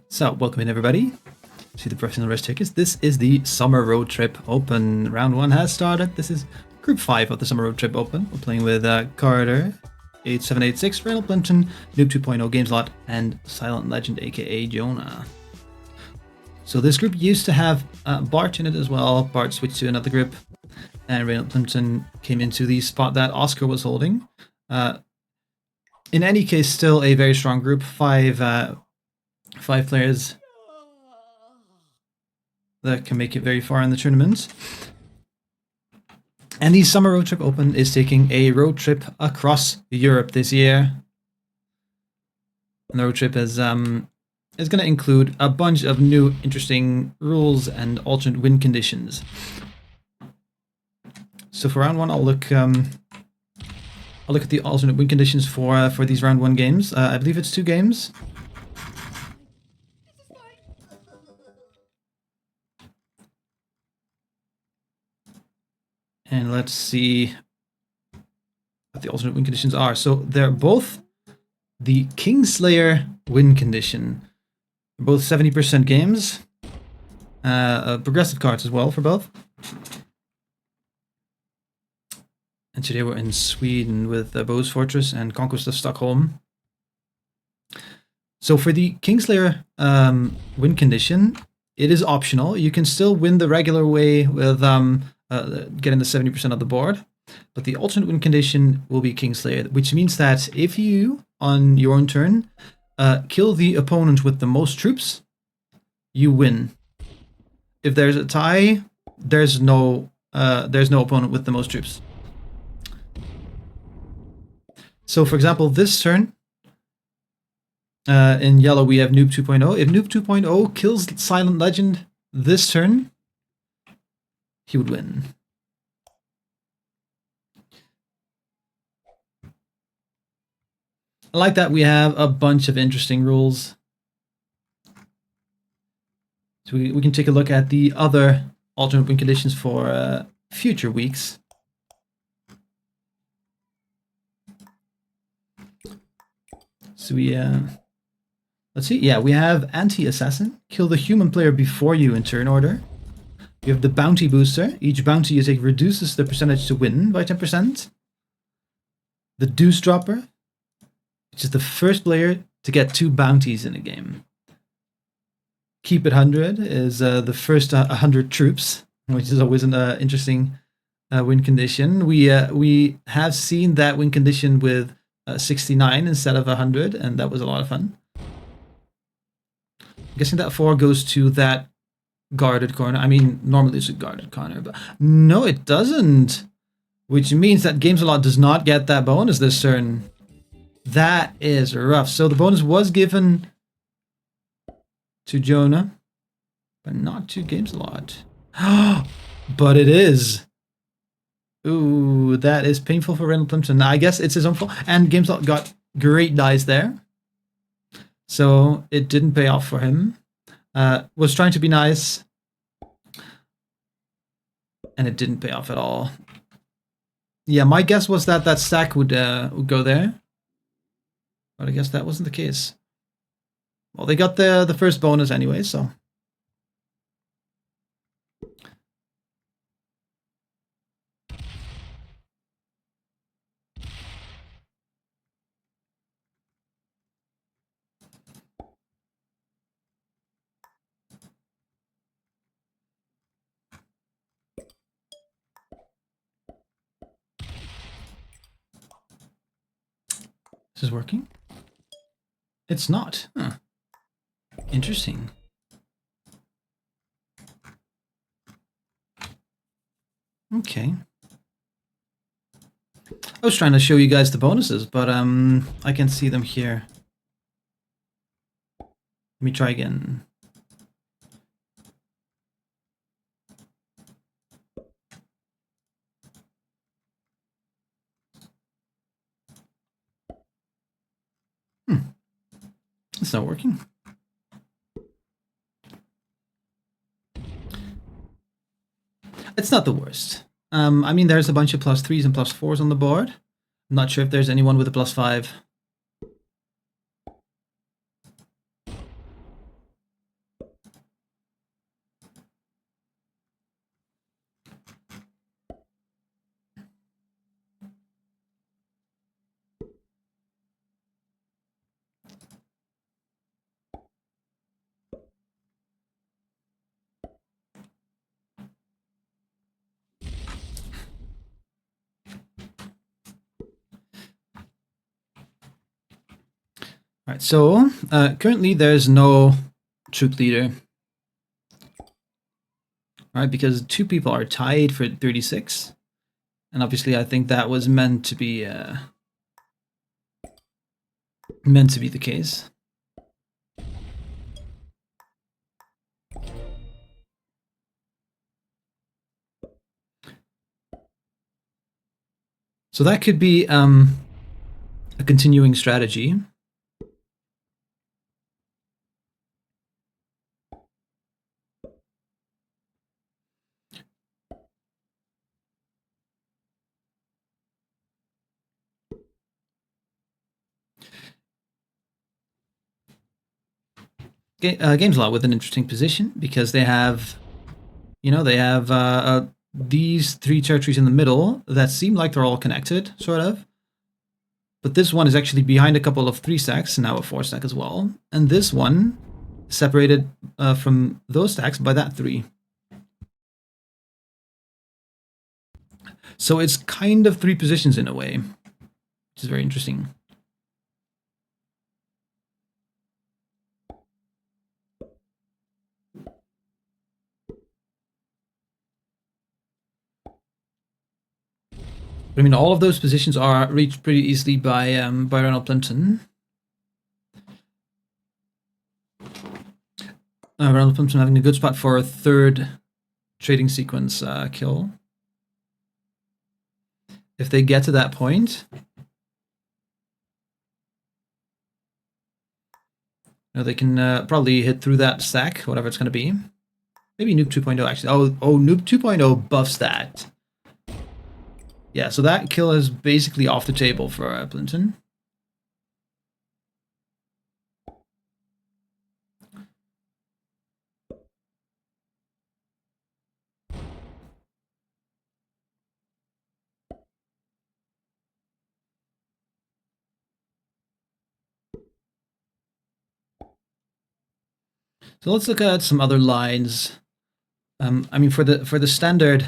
So, welcome in everybody to the Professional Race Tickets. This is the Summer Road Trip Open. Round 1 has started. This is Group 5 of the Summer Road Trip Open. We're playing with Carter, 8786, Reynold Plimpton, Noob 2.0 Gameslot, and Silent Legend, aka Jonah. So this group used to have Bart in it as well. Bart switched to another group, and Reynold Plimpton came into the spot that Oscar was holding. In any case, still a very strong group. Five players that can make it very far in the tournament. And the Summer Road Trip Open is taking a road trip across Europe this year. And the road trip is going to include a bunch of new interesting rules and alternate win conditions. So for round 1, I'll look at the alternate win conditions for these round 1 games. I believe it's 2 games. And let's see what the alternate win conditions are. So they're both the Kingslayer win condition. Both 70% games. Progressive cards as well for both. And today we're in Sweden with Bo's Fortress and Conquest of Stockholm. So for the Kingslayer win condition, it is optional. You can still win the regular way with getting the 70% of the board, but the alternate win condition will be Kingslayer, which means that if you, on your own turn, kill the opponent with the most troops, you win. If there's a tie, there's no opponent with the most troops. So, for example, this turn, in yellow we have Noob 2.0. If Noob 2.0 kills Silent Legend this turn, he would win. Like that, we have a bunch of interesting rules. So we can take a look at the other alternate win conditions for future weeks. So we, let's see, yeah, we have Anti-Assassin. Kill the human player before you in turn order. You have the Bounty Booster. Each bounty you take reduces the percentage to win by 10%. The Deuce Dropper, which is the first player to get 2 bounties in a game. Keep It 100 is the first 100 troops, which is always an interesting win condition. We have seen that win condition with 69 instead of 100, and that was a lot of fun. I'm guessing that 4 goes to that guarded corner. I mean, normally it's a guarded corner, but no, it doesn't. Which means that Gameslot does not get that bonus this turn. That is rough. So the bonus was given to Jonah, but not to Gameslot. But it is. Ooh, that is painful for Reynold Plimpton. I guess it's his own fault. And Gameslot got great dice there, so it didn't pay off for him. Was trying to be nice, and it didn't pay off at all. Yeah, my guess was that that stack would go there, but I guess that wasn't the case. Well, they got the first bonus anyway, so. This is working? It's not. Huh. Interesting. Okay. I was trying to show you guys the bonuses, but I can see them here. Let me try again. It's not working. It's not the worst. I mean, there's a bunch of +3s and +4s on the board. I'm not sure if there's anyone with a +5. All right, so currently there's no troop leader. All right, because two people are tied for 36. And obviously I think that was meant to be the case. So that could be a continuing strategy. Game's a lot with an interesting position because they have, these three territories in the middle that seem like they're all connected, sort of. But this one is actually behind a couple of 3 stacks, now a 4 stack as well. And this one separated from those stacks by that 3. So it's kind of 3 positions in a way, which is very interesting. I mean, all of those positions are reached pretty easily by Ronald Plimpton. Ronald Plimpton having a good spot for a 3rd trading sequence kill. If they get to that point, they can probably hit through that stack, whatever it's going to be. Maybe Nuke 2.0 actually. Oh, Nuke 2.0 buffs that. Yeah, so that kill is basically off the table for Plimpton. So let's look at some other lines. I mean, for the standard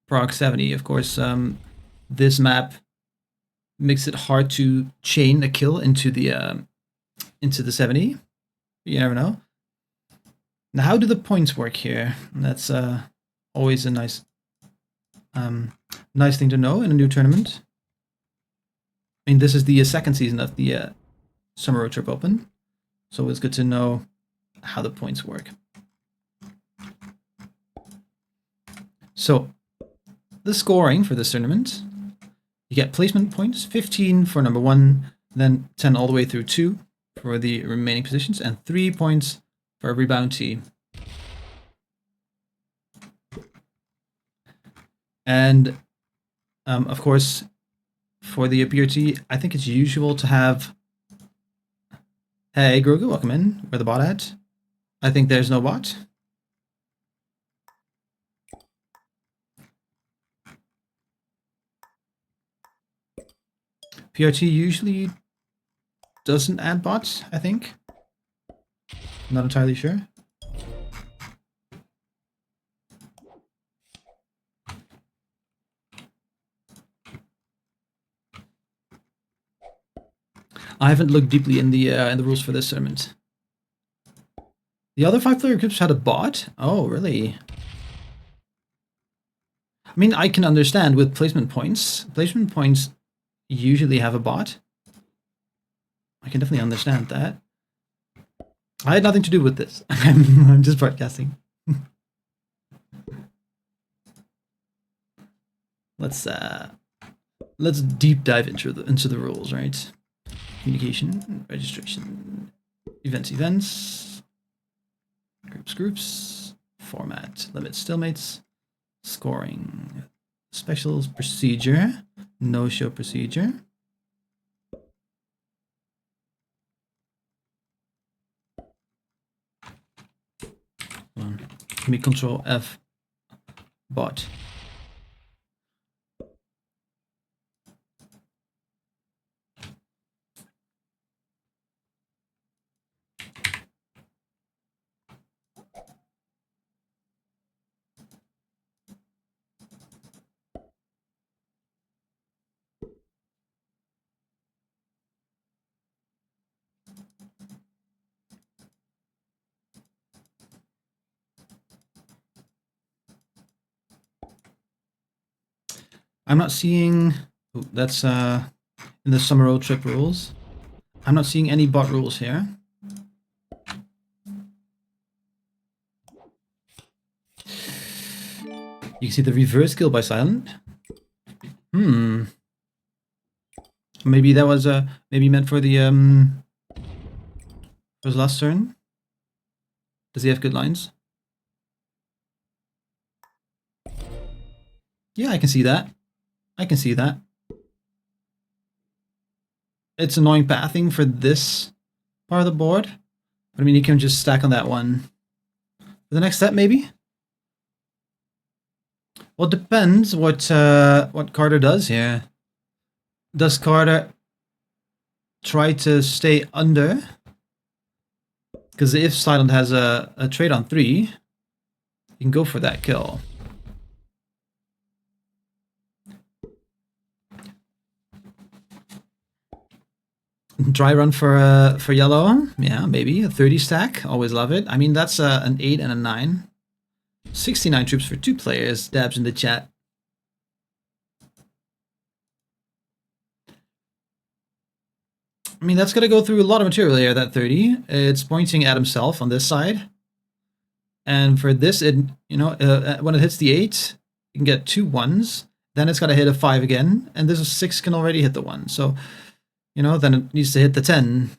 Proc 70, of course, this map makes it hard to chain a kill into the 70. You never know. Now, how do the points work here? That's always a nice thing to know in a new tournament. I mean, this is the 2nd season of the Summer Road Trip Open, so it's good to know how the points work. So, the scoring for this tournament, you get placement points, 15 for number 1, then 10 all the way through 2 for the remaining positions, and 3 points for every bounty. And, of course, for the BRT, I think it's usual to have... Hey, Grogu, welcome in. Where the bot at? I think there's no bot. PRT usually doesn't add bots, I think. Not entirely sure. I haven't looked deeply in the rules for this tournament. The other 5-player groups had a bot? Oh, really? I mean, I can understand with placement points. Placement points usually have a bot. I can definitely understand that. I had nothing to do with this. I'm just broadcasting. Let's deep dive into the rules, right? Communication, registration, events, groups, format, limit stalemates, scoring, specials, procedure, no-show procedure. Give me Control F, bot. I'm not seeing... Oh, that's in the summer road trip rules. I'm not seeing any bot rules here. You can see the reverse kill by Silent. Maybe that was maybe meant for the for his last turn. Does he have good lines? Yeah, I can see that. I can see that. It's annoying pathing for this part of the board. But I mean, you can just stack on that one. For the next step, maybe? Well, it depends what Carter does here. Does Carter try to stay under? Because if Silent has a trade on 3, you can go for that kill. Dry run for yellow, yeah, maybe a 30 stack. Always love it. I mean, that's an 8 and a 9. 69 troops for 2 players. Dabs in the chat. I mean, that's gonna go through a lot of material here. That 30. It's pointing at himself on this side, and for this, it when it hits the 8, you can get 2 1s. Then it's gotta hit a 5 again, and this 6 can already hit the 1. So. Then it needs to hit the 10.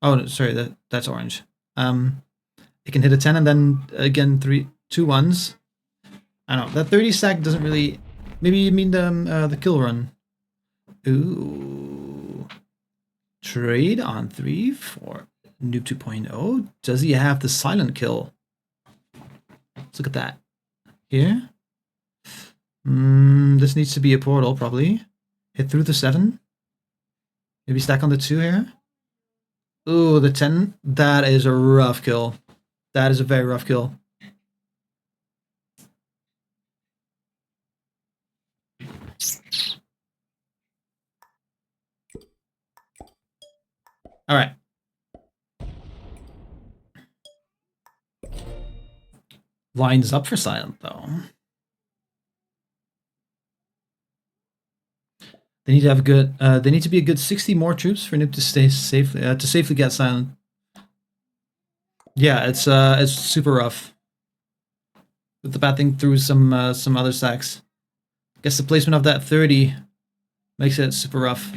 Oh, sorry, that's orange. It can hit a 10 and then again 2 1s. I don't know, that 30 stack doesn't really... Maybe you mean the kill run. Ooh. Trade on 3 for Noob 2.0. Does he have the silent kill? Let's look at that. Here. This needs to be a portal, probably. Hit through the 7. Maybe stack on the 2 here. Ooh, the 10. That is a rough kill. That is a very rough kill. All right. Lines up for Silent, though. They need to have a good. They need to be a good 60 more troops for Noob to stay safely to safely get Silent. Yeah, it's super rough. With the batting through some other stacks. Guess the placement of that 30 makes it super rough.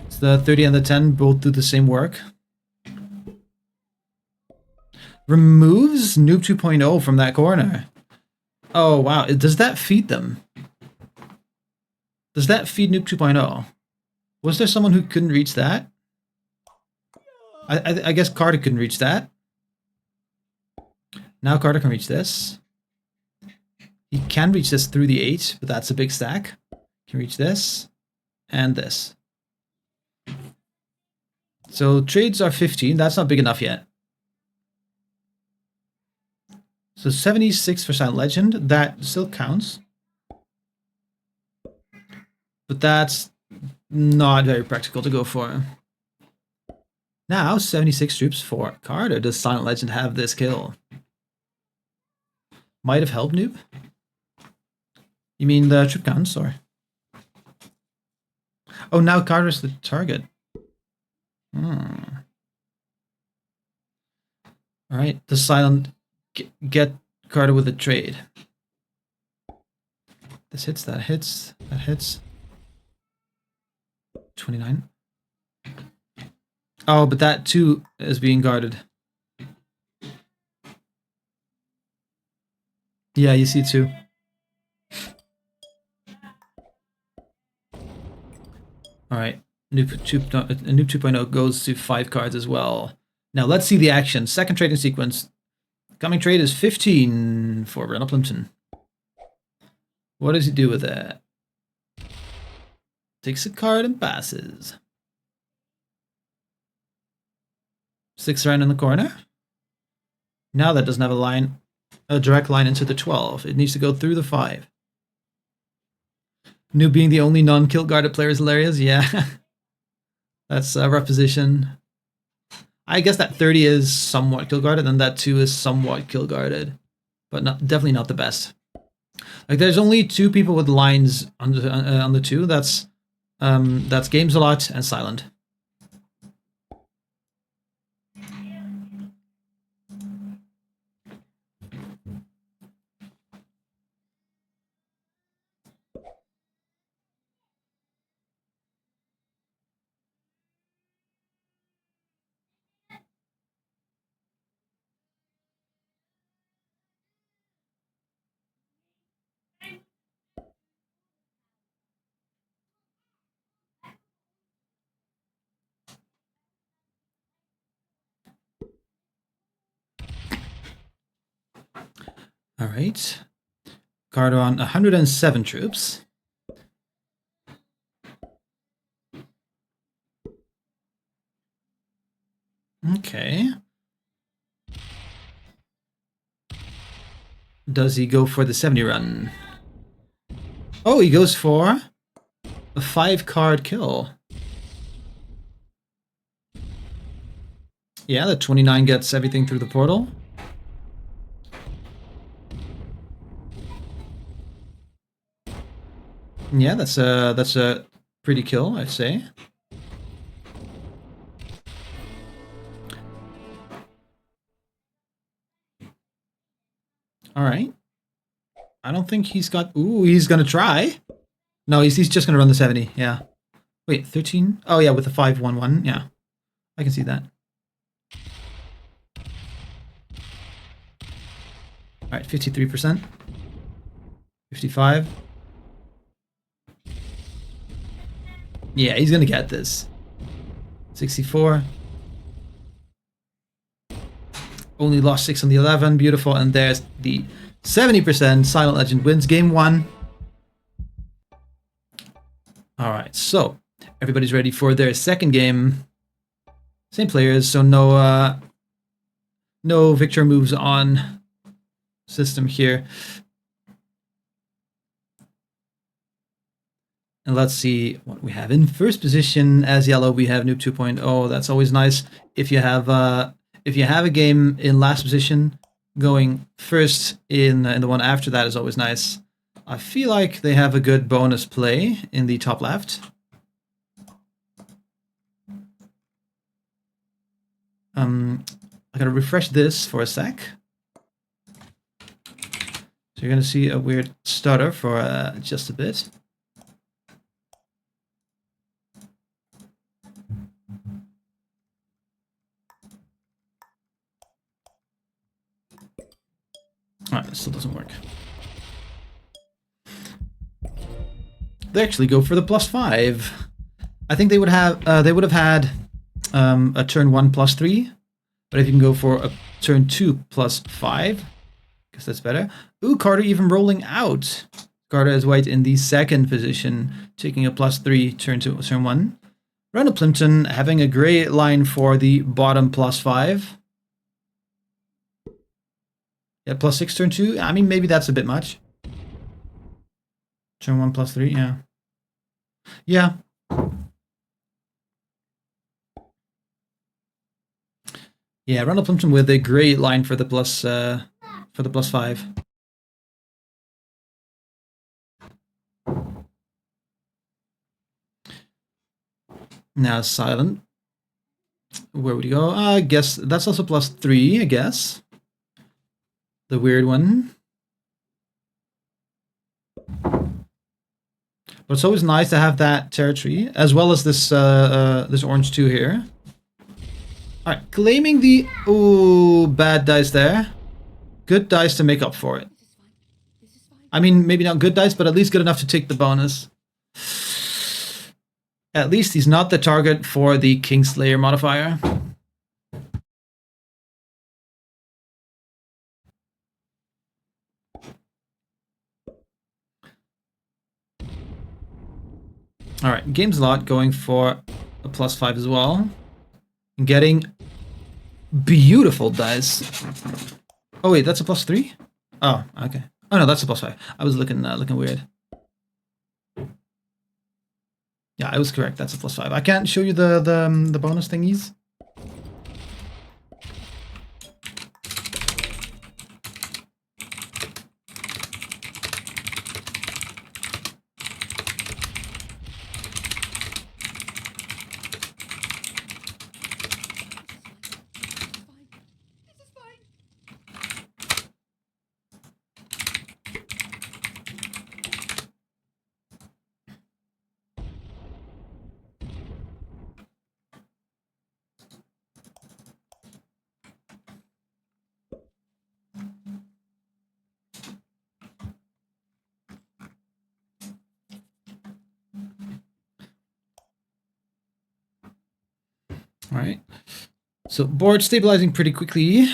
So the 30 and the 10 both do the same work. Removes Noob 2.0 from that corner. Oh wow! Does that feed them? Does that feed Noob 2.0? Was there someone who couldn't reach that? I guess Carter couldn't reach that. Now Carter can reach this. He can reach this through the 8, but that's a big stack. He can reach this and this. So trades are 15. That's not big enough yet. So 76 for Silent Legend. That still counts. But that's not very practical to go for. Now, 76 troops for Carter. Does Silent Legend have this kill? Might have helped Noob. You mean the troop counts, or? Oh, now Carter's the target. Alright, does Silent get Carter with a trade? This hits, that hits, that hits. 29. Oh, but that too is being guarded. Yeah, you see too. Alright, Noob 2.0 goes to 5 cards as well. Now let's see the action. Second trading sequence. Coming trade is 15 for Brenna Plimpton. What does he do with that? Takes a card and passes. 6 around in the corner. Now that doesn't have a direct line into the 12. It needs to go through the 5. Noob being the only non-kill guarded player is hilarious. Yeah. That's a rough position. I guess that 30 is somewhat kill guarded, and that 2 is somewhat kill guarded. But definitely not the best. Like there's only 2 people with lines on the 2. That's Games a Lot and Silent. All right. Carter on 107 troops. Okay. Does he go for the 70 run? Oh, he goes for a 5-card kill. Yeah, the 29 gets everything through the portal. Yeah, that's a pretty kill, I'd say. All right. I don't think he's got... Ooh, he's going to try. No, he's just going to run the 70. Yeah. Wait, 13? Oh, yeah, with the 5-1-1. Yeah. I can see that. All right, 53%. 55. Yeah, he's going to get this. 64. Only lost 6 on the 11. Beautiful. And there's the 70%. Silent Legend wins game 1. All right, so everybody's ready for their second game. Same players, so no Victor moves on system here. And let's see what we have. In first position as yellow, we have Noob 2.0. That's always nice. If you have a game in last position, going first in the one after that is always nice. I feel like they have a good bonus play in the top left. I gotta refresh this for a sec. So you're gonna see a weird stutter for just a bit. Alright, it still doesn't work. They actually go for the +5. I think they would have had a turn 1 +3, but if you can go for a turn 2 +5, I guess that's better. Ooh, Carter even rolling out. Carter is white in the second position, taking a +3 turn 2 turn 1. Ronald Plimpton having a great line for the bottom +5. Yeah, +6 turn 2. I mean, maybe that's a bit much. Turn 1 +3, yeah. Yeah. Yeah, Ronald Plimpton with a great line for the +5. Now Silent. Where would you go? I guess that's also +3, I guess. The weird one. But it's always nice to have that territory, as well as this this orange 2 here. Alright, claiming the... Ooh, bad dice there. Good dice to make up for it. I mean, maybe not good dice, but at least good enough to take the bonus. At least he's not the target for the Kingslayer modifier. Alright, Games a Lot going for a +5 as well. And getting beautiful dice. Oh wait, that's a +3? Oh, okay. Oh no, that's a +5. I was looking weird. Yeah, I was correct. That's a +5. I can't show you the bonus thingies. All right. So board stabilizing pretty quickly.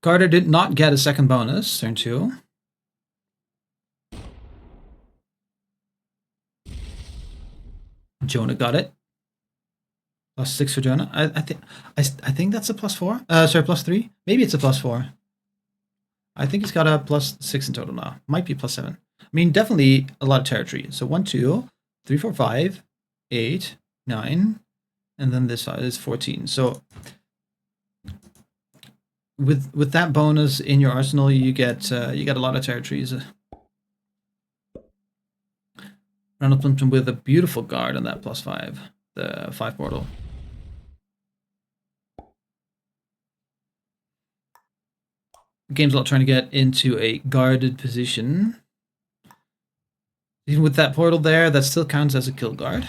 Carter did not get a second bonus, turn 2. Jonah got it. +6 for Jonah. I think that's a +4. Sorry, +3. Maybe it's a +4. I think he's got a +6 in total now. Might be +7. I mean, definitely a lot of territory. So 1, 2, 3, 4, 5, 8, 9, and then this is 14. So with that bonus in your arsenal, you get a lot of territories. Ronald Plimpton with a beautiful guard on that +5, the 5 portal. Game's a lot trying to get into a guarded position. Even with that portal there, that still counts as a kill guard.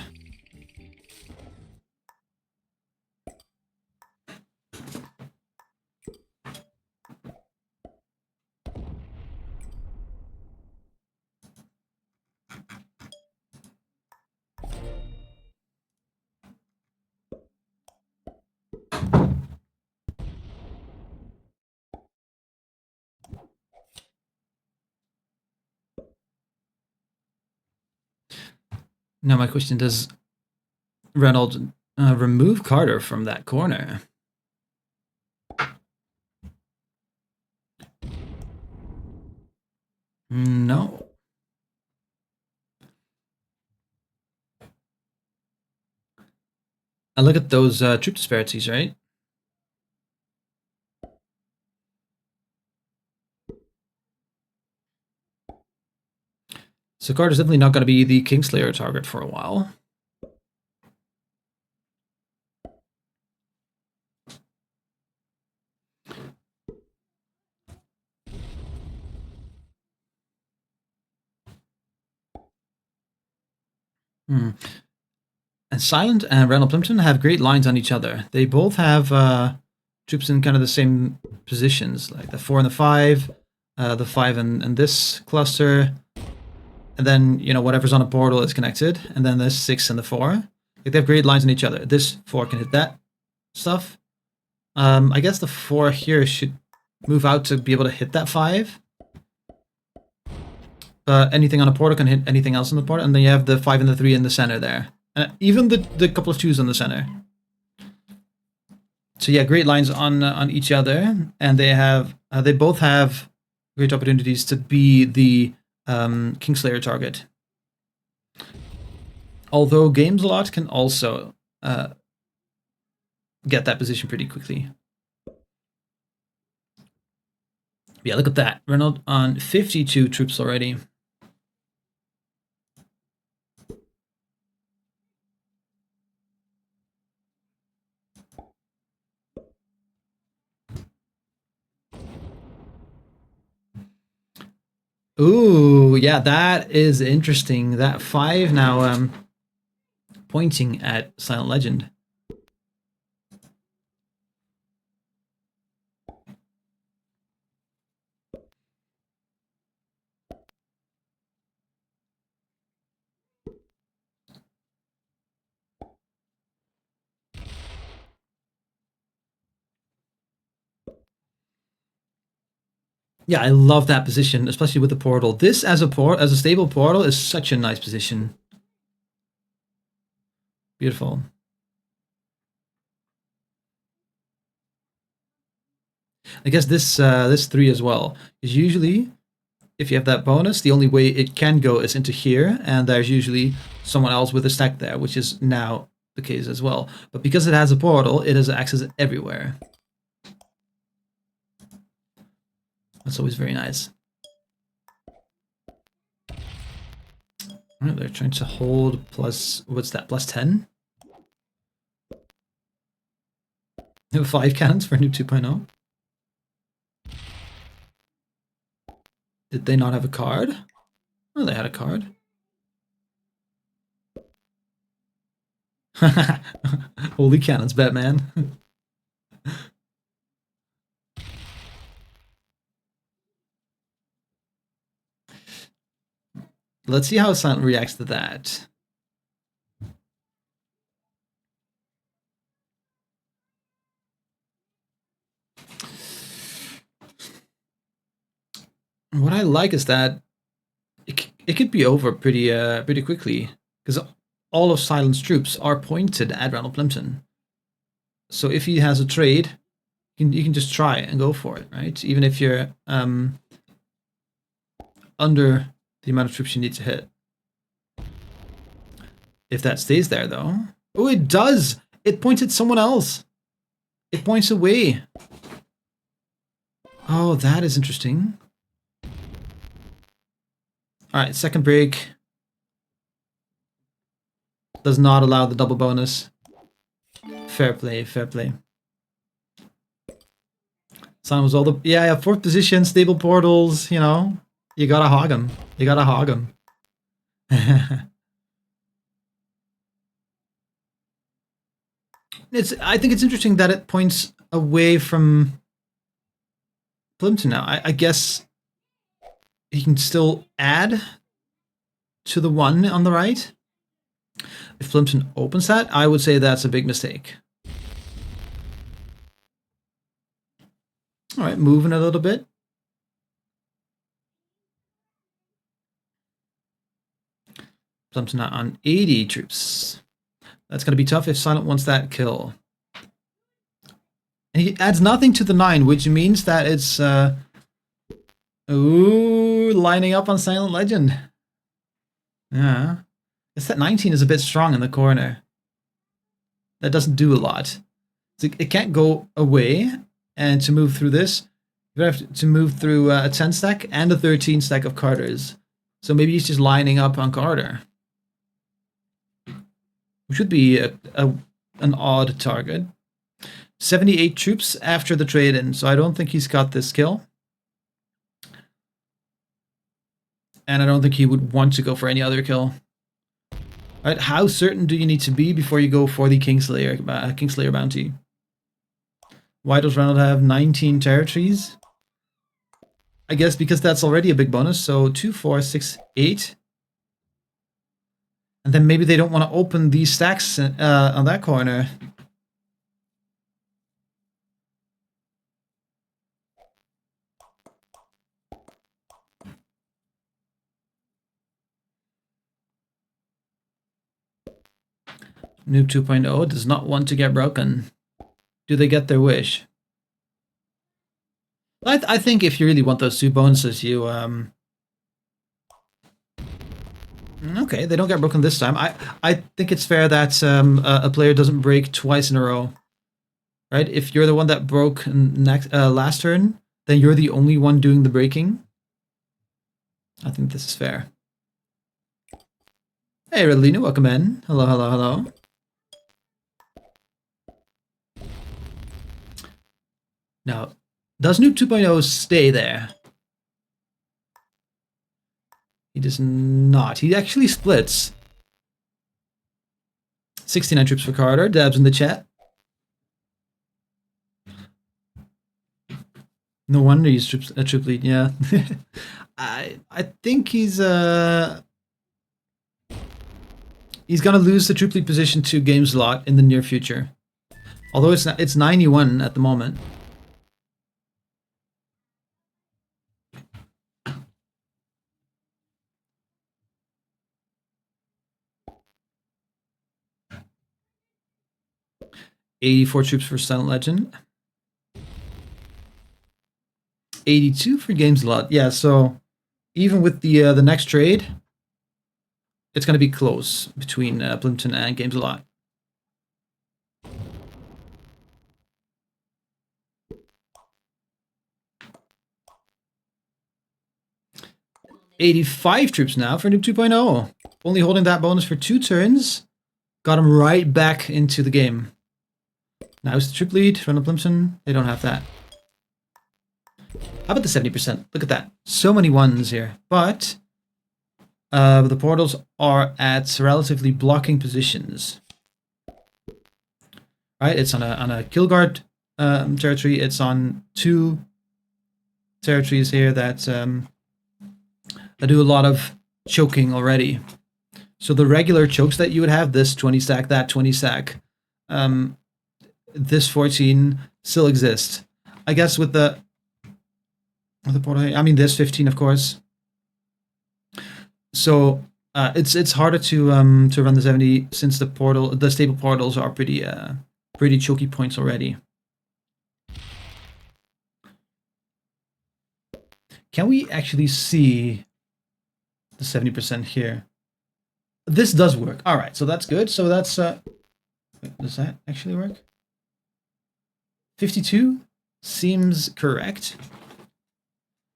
Now my question, does Reynolds remove Carter from that corner? No. And look at those troop disparities, right? So Carter's definitely not going to be the Kingslayer target for a while. And Silent and Randall Plimpton have great lines on each other. They both have troops in kind of the same positions, like the 4 and the 5 and this cluster, and then, you know, whatever's on a portal is connected, and then the 6 and the 4. Like, they have great lines on each other. This 4 can hit that stuff. I guess the 4 here should move out to be able to hit that 5. Anything on a portal can hit anything else on the portal, and then you have the 5 and the 3 in the center there. Even the couple of 2s on the center. So yeah, great lines on each other, and they both have great opportunities to be the Kingslayer target. Although Games a lot can also get that position pretty quickly. Yeah, look at that. Reynolds on 52 troops already. Ooh, yeah, that is interesting. That 5 now pointing at Silent Legend. Yeah, I love that position, especially with the portal. This as a stable portal is such a nice position. Beautiful. I guess this 3 as well is usually, if you have that bonus, the only way it can go is into here, and there's usually someone else with a stack there, which is now the case as well. But because it has a portal, it has access everywhere. That's always very nice. They're trying to hold plus, what's that, +10? 5 cannons for Noob 2.0. Did they not have a card? Oh, they had a card. Holy cannons, Batman. Let's see how Silent reacts to that. What I like is that it could be over pretty quickly, because all of Silent's troops are pointed at Ronald Plimpton. So if he has a trade, you can just try and go for it, right? Even if you're under the amount of troops you need to hit. If that stays there, though. Oh, it does! It points at someone else. It points away. Oh, that is interesting. Alright, second break. Does not allow the double bonus. Fair play, fair play. Silent was all the... Yeah, fourth position, stable portals, you know. You gotta hog them. You gotta hog them. I think it's interesting that it points away from Plimpton now. I guess he can still add to the one on the right. If Plimpton opens that, I would say that's a big mistake. All right, moving a little bit. Plimpton on 80 troops. That's going to be tough if Silent wants that kill. And he adds nothing to the 9, which means that it's... ooh, lining up on Silent Legend. Yeah. It's that 19 is a bit strong in the corner. That doesn't do a lot. So it can't go away, and to move through this, you have to move through a 10 stack and a 13 stack of Carters. So maybe he's just lining up on Carter. Which would be an odd target. 78 troops after the trade-in, so I don't think he's got this kill. And I don't think he would want to go for any other kill. Right, how certain do you need to be before you go for the Kingslayer bounty? Why does Ronald have 19 territories? I guess because that's already a big bonus, so 2, 4, 6, 8. And then maybe they don't want to open these stacks on that corner. Noob 2.0 does not want to get broken. Do they get their wish? I think if you really want those 2 bonuses, you... Okay, they don't get broken this time. I think it's fair that a player doesn't break twice in a row. Right? If you're the one that broke last turn, then you're the only one doing the breaking. I think this is fair. Hey, Redlina, welcome in. Hello, hello, hello. Now, does Noob 2.0 stay there? He does not. He actually splits. 69 troops for Carter. Dabs in the chat. No wonder he's a troop lead, yeah. I think he's gonna lose the troop lead position to Gameslot in the near future. Although it's 91 at the moment. $84 troops for Silent Legend. 82 for Gameslot. Yeah, so even with the next trade, it's going to be close between Plimpton and Gameslot. $85 troops now for Noob 2.0. Only holding that bonus for 2 turns. Got him right back into the game. Now it's the troop lead, Ronald Plimpton. They don't have that. How about the 70%? Look at that. So many ones here. But the portals are at relatively blocking positions. Right? It's on a kill guard territory. It's on 2 territories here that do a lot of choking already. So the regular chokes that you would have, this 20 stack, that 20 stack, this 14 still exist. I guess with the The portal. I mean, there's 15, of course. So it's harder to run the 70 since the stable portals are pretty choky points already. Can we actually see the 70% here? This does work. All right, so that's good. So that's wait, does that actually work? 52 seems correct.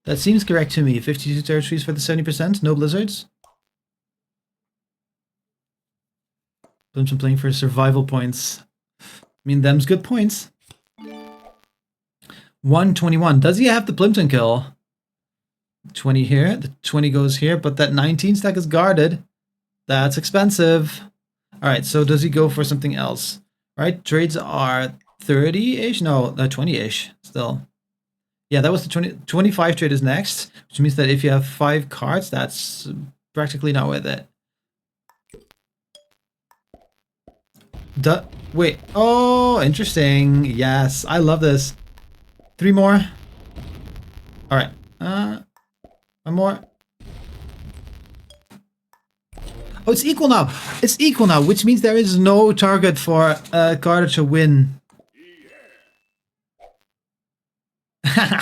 That seems correct to me. 52 territories for the 70%. No blizzards. Plimpton playing for survival points. I mean, them's good points. 121. Does he have the Plimpton kill? 20 here. The 20 goes here, but that 19 stack is guarded. That's expensive. All right, so does he go for something else? All right, trades are 30-ish? No, 20-ish still. Yeah, that was the 25 trade is next, which means that if you have 5 cards, that's practically not worth it. Wait. Oh, interesting. Yes, I love this. 3 more. All right. 1 more. Oh, it's equal now. It's equal now, which means there is no target for Carter to win.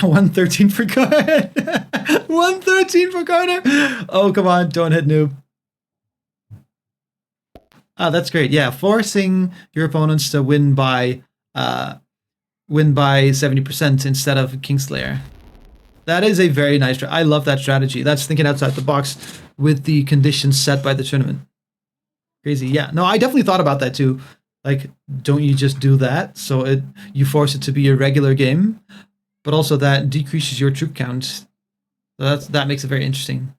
113 for Carter. 113 for Carter. Oh, come on. Don't hit noob. Ah, that's great. Yeah, forcing your opponents to win by 70% instead of Kingslayer. That is a very nice. I love that strategy. That's thinking outside the box with the conditions set by the tournament. Crazy. Yeah. No, I definitely thought about that too. Like, don't you just do that? So you force it to be a regular game, but also that decreases your troop count. So that makes it very interesting.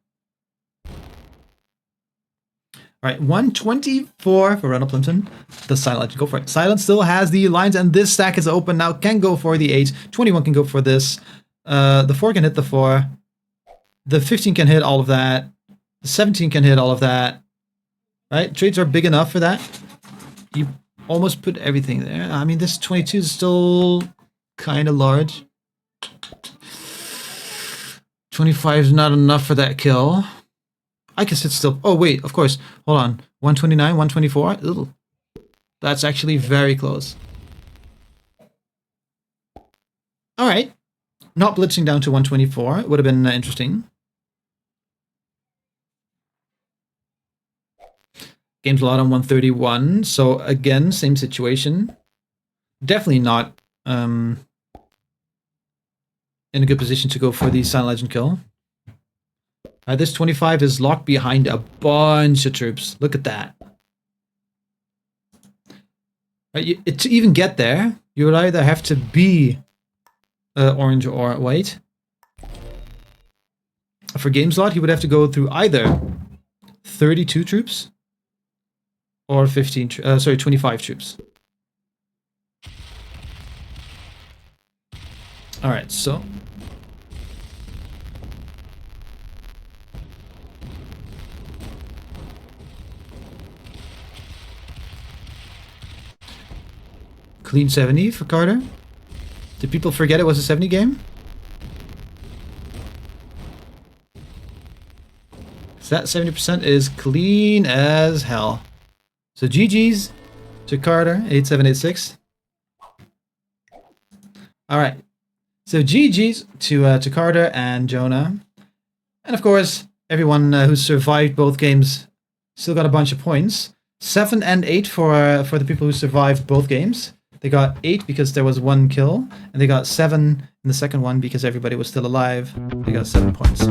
All right, 124 for Ronald Plimpton. The Silent Legend, go for it. Silent still has the lines, and this stack is open now. Can go for the 8. 21 can go for this. The 4 can hit the 4. The 15 can hit all of that. The 17 can hit all of that. Right? Trades are big enough for that. You almost put everything there. I mean, this 22 is still kind of large. 25 is not enough for that kill. I can sit still. Oh, wait, of course. Hold on. 129, 124. Ugh. That's actually very close. All right. Not blitzing down to 124. It would have been interesting. Game's a lot on 131. So, again, same situation. Definitely not in a good position to go for the Silent Legend kill. This 25 is locked behind a bunch of troops. Look at that. To even get there, you would either have to be orange or white. For game slot, he would have to go through either 32 troops or 25 troops. All right, so clean 70 for Carter. Did people forget it was a 70 game? So that 70% is clean as hell. So GG's to Carter, 8786. All right. So GG's to Carter and Jonah. And of course, everyone who survived both games still got a bunch of points. 7 and 8 for the people who survived both games. They got 8 because there was 1 kill, and they got 7 in the second one because everybody was still alive. They got 7 points.